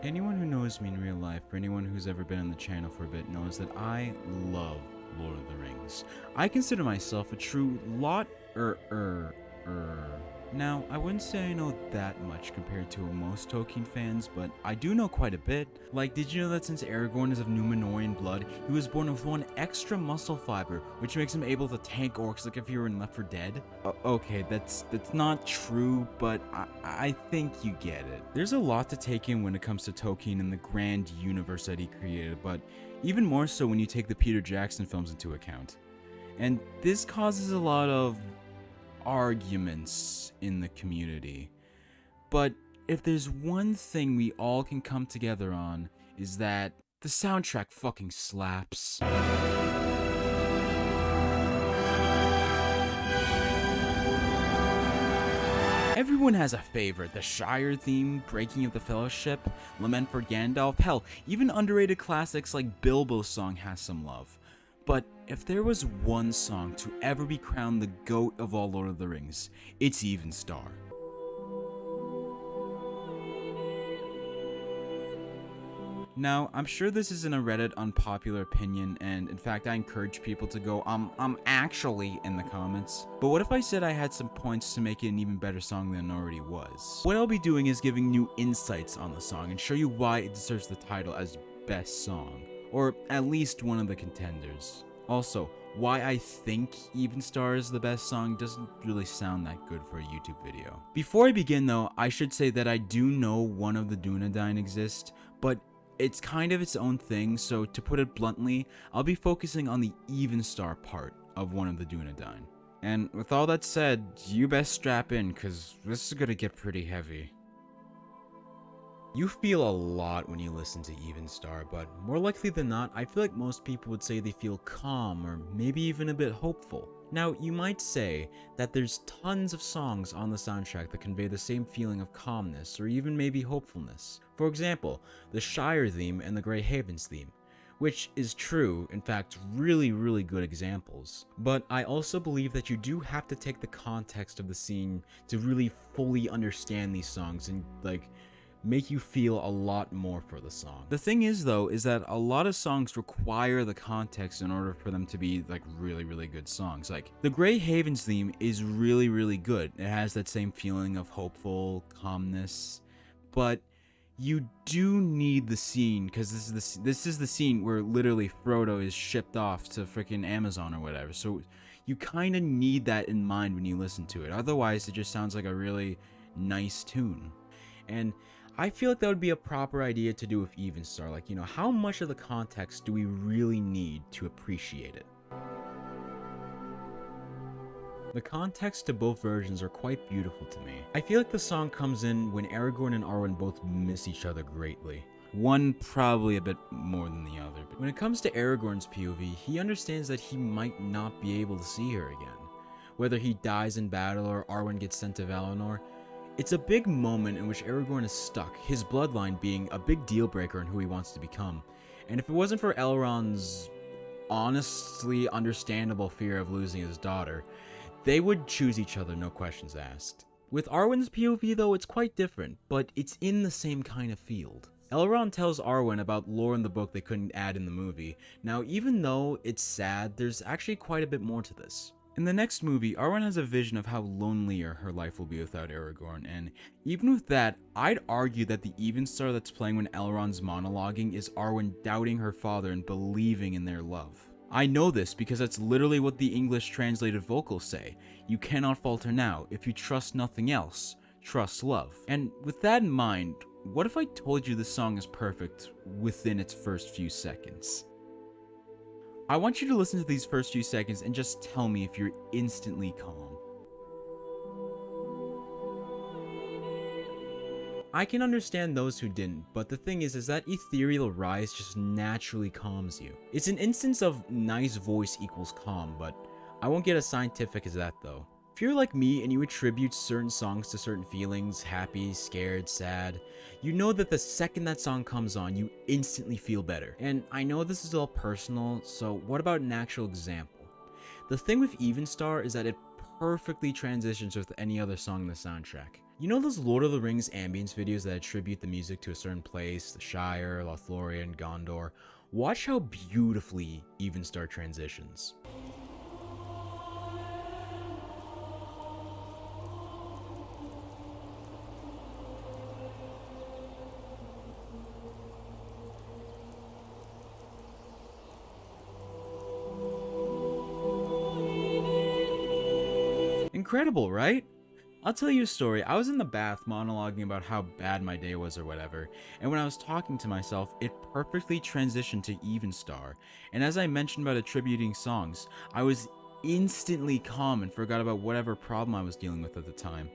Anyone who knows me in real life, or anyone who's ever been on the channel for a bit, knows that I love Lord of the Rings. I consider myself a true Now, I wouldn't say I know that much compared to most Tolkien fans, but I do know quite a bit. Like, did you know that since Aragorn is of Númenórean blood, he was born with one extra muscle fiber, which makes him able to tank orcs like if he were in Left 4 Dead? Okay, that's not true, but I think you get it. There's a lot to take in when it comes to Tolkien and the grand universe that he created, but even more so when you take the Peter Jackson films into account. And this causes a lot of arguments in the community. But if there's one thing we all can come together on, is that the soundtrack fucking slaps. Everyone has a favorite. The Shire theme, Breaking of the Fellowship, Lament for Gandalf, hell, even underrated classics like Bilbo's song has some love. But if there was one song to ever be crowned the GOAT of all Lord of the Rings, it's Evenstar. Now, I'm sure this isn't a Reddit unpopular opinion, and in fact I encourage people to go, actually in the comments. But what if I said I had some points to make it an even better song than it already was? What I'll be doing is giving new insights on the song and show you why it deserves the title as best song, or at least one of the contenders. Also, why I think Evenstar is the best song doesn't really sound that good for a YouTube video. Before I begin though, I should say that I do know one of the Dunedain exist, but it's kind of its own thing, so to put it bluntly, I'll be focusing on the Evenstar part of one of the Dunedain. And with all that said, you best strap in, cause this is gonna get pretty heavy. You feel a lot when you listen to Evenstar, but more likely than not, I feel like most people would say they feel calm or maybe even a bit hopeful. Now, you might say that there's tons of songs on the soundtrack that convey the same feeling of calmness or even maybe hopefulness. For example, the Shire theme and the Grey Havens theme, which is true, in fact, really good examples. But I also believe that you do have to take the context of the scene to really fully understand these songs and make you feel a lot more for the song. The thing is though, is that a lot of songs require the context in order for them to be really good songs. Like the Grey Havens theme is really good. It has that same feeling of hopeful calmness, but you do need the scene, because this is the scene where literally Frodo is shipped off to freaking Amazon or whatever. So you kind of need that in mind when you listen to it. Otherwise, it just sounds like a really nice tune. And I feel like that would be a proper idea to do with Evenstar. Like, you know, how much of the context do we really need to appreciate it? The context to both versions are quite beautiful to me. I feel like the song comes in when Aragorn and Arwen both miss each other greatly. One probably a bit more than the other. But when it comes to Aragorn's POV, he understands that he might not be able to see her again. Whether he dies in battle or Arwen gets sent to Valinor, it's a big moment in which Aragorn is stuck, his bloodline being a big deal breaker in who he wants to become. And if it wasn't for Elrond's honestly understandable fear of losing his daughter, they would choose each other, no questions asked. With Arwen's POV though, it's quite different, but it's in the same kind of field. Elrond tells Arwen about lore in the book they couldn't add in the movie. Now, even though it's sad, there's actually quite a bit more to this. In the next movie, Arwen has a vision of how lonelier her life will be without Aragorn, and even with that, I'd argue that the Evenstar that's playing when Elrond's monologuing is Arwen doubting her father and believing in their love. I know this because that's literally what the English translated vocals say. You cannot falter now. If you trust nothing else, trust love. And with that in mind, what if I told you this song is perfect within its first few seconds? I want you to listen to these first few seconds and just tell me if you're instantly calm. I can understand those who didn't, but the thing is that ethereal rise just naturally calms you. It's an instance of nice voice equals calm, but I won't get as scientific as that though. If you're like me and you attribute certain songs to certain feelings, happy, scared, sad, you know that the second that song comes on, you instantly feel better. And I know this is all personal, so what about an actual example? The thing with Evenstar is that it perfectly transitions with any other song in the soundtrack. You know those Lord of the Rings ambience videos that attribute the music to a certain place, the Shire, LOTR, and Gondor? Watch how beautifully Evenstar transitions. Incredible, right? I'll tell you a story. I was in the bath monologuing about how bad my day was or whatever, and when I was talking to myself, it perfectly transitioned to Evenstar. And as I mentioned about attributing songs, I was instantly calm and forgot about whatever problem I was dealing with at the time.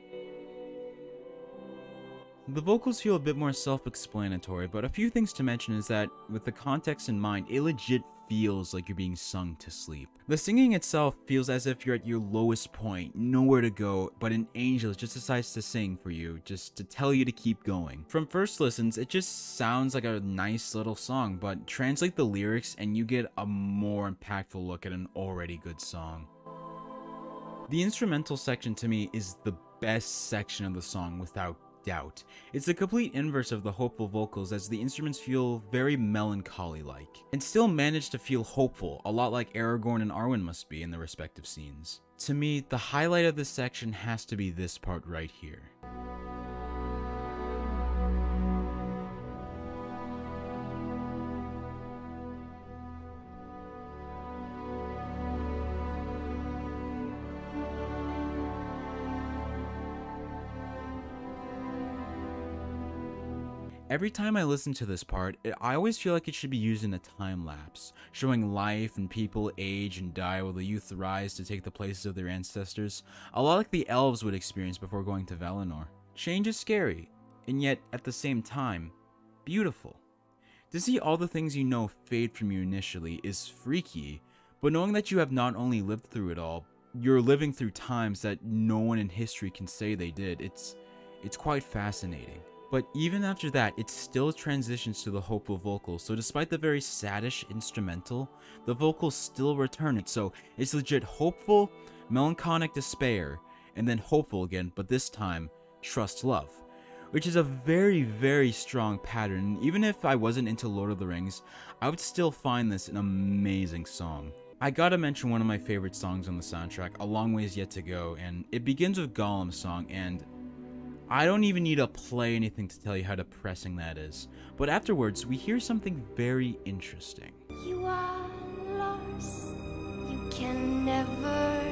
The vocals feel a bit more self-explanatory, but a few things to mention is that, with the context in mind, it legit feels like you're being sung to sleep. The singing itself feels as if you're at your lowest point, nowhere to go, but an angel just decides to sing for you, just to tell you to keep going. From first listens, it just sounds like a nice little song, but translate the lyrics and you get a more impactful look at an already good song. The instrumental section to me is the best section of the song without doubt. It's the complete inverse of the hopeful vocals, as the instruments feel very melancholy-like, and still manage to feel hopeful, a lot like Aragorn and Arwen must be in the respective scenes. To me, the highlight of this section has to be this part right here. Every time I listen to this part, I always feel like it should be used in a time lapse, showing life and people age and die while the youth rise to take the places of their ancestors, a lot like the elves would experience before going to Valinor. Change is scary, and yet, at the same time, beautiful. To see all the things you know fade from you initially is freaky, but knowing that you have not only lived through it all, you're living through times that no one in history can say they did, it's quite fascinating. But even after that, it still transitions to the hopeful vocals, so despite the very saddish instrumental, the vocals still return it, so it's legit hopeful, melancholic despair, and then hopeful again, but this time, trust love. Which is a very, very strong pattern, and even if I wasn't into Lord of the Rings, I would still find this an amazing song. I gotta mention one of my favorite songs on the soundtrack, A Long Ways Yet to Go, and it begins with Gollum's song, and I don't even need to play anything to tell you how depressing that is. But afterwards, we hear something very interesting. You are lost, you can never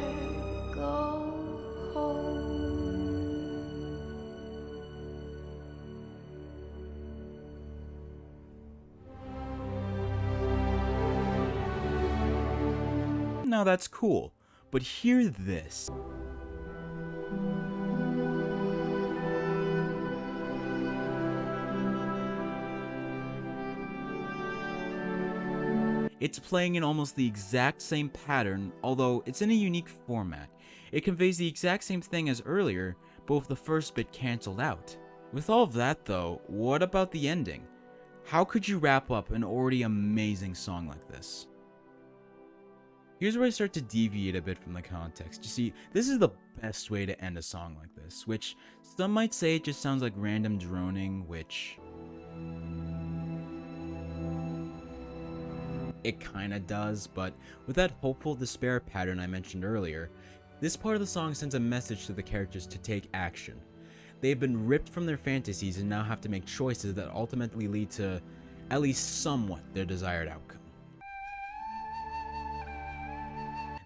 go home. Now that's cool, but hear this. It's playing in almost the exact same pattern, although it's in a unique format. It conveys the exact same thing as earlier, but with the first bit cancelled out. With all of that though, what about the ending? How could you wrap up an already amazing song like this? Here's where I start to deviate a bit from the context. You see, this is the best way to end a song like this, which some might say it just sounds like random droning, which it kinda does, but with that hopeful despair pattern I mentioned earlier, this part of the song sends a message to the characters to take action. They've been ripped from their fantasies and now have to make choices that ultimately lead to, at least somewhat, their desired outcome.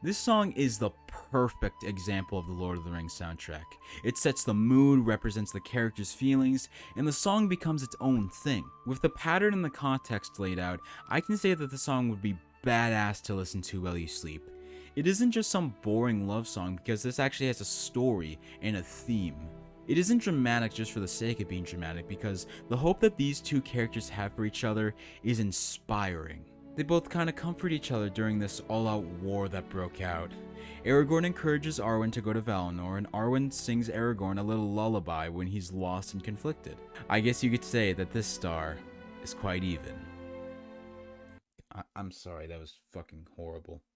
This song is the perfect example of the Lord of the Rings soundtrack. It sets the mood, represents the characters' feelings, and the song becomes its own thing. With the pattern and the context laid out, I can say that the song would be badass to listen to while you sleep. It isn't just some boring love song, because this actually has a story and a theme. It isn't dramatic just for the sake of being dramatic, because the hope that these two characters have for each other is inspiring. They both kind of comfort each other during this all-out war that broke out. Aragorn encourages Arwen to go to Valinor, and Arwen sings Aragorn a little lullaby when he's lost and conflicted. I guess you could say that this star is quite even. I'm sorry, that was fucking horrible.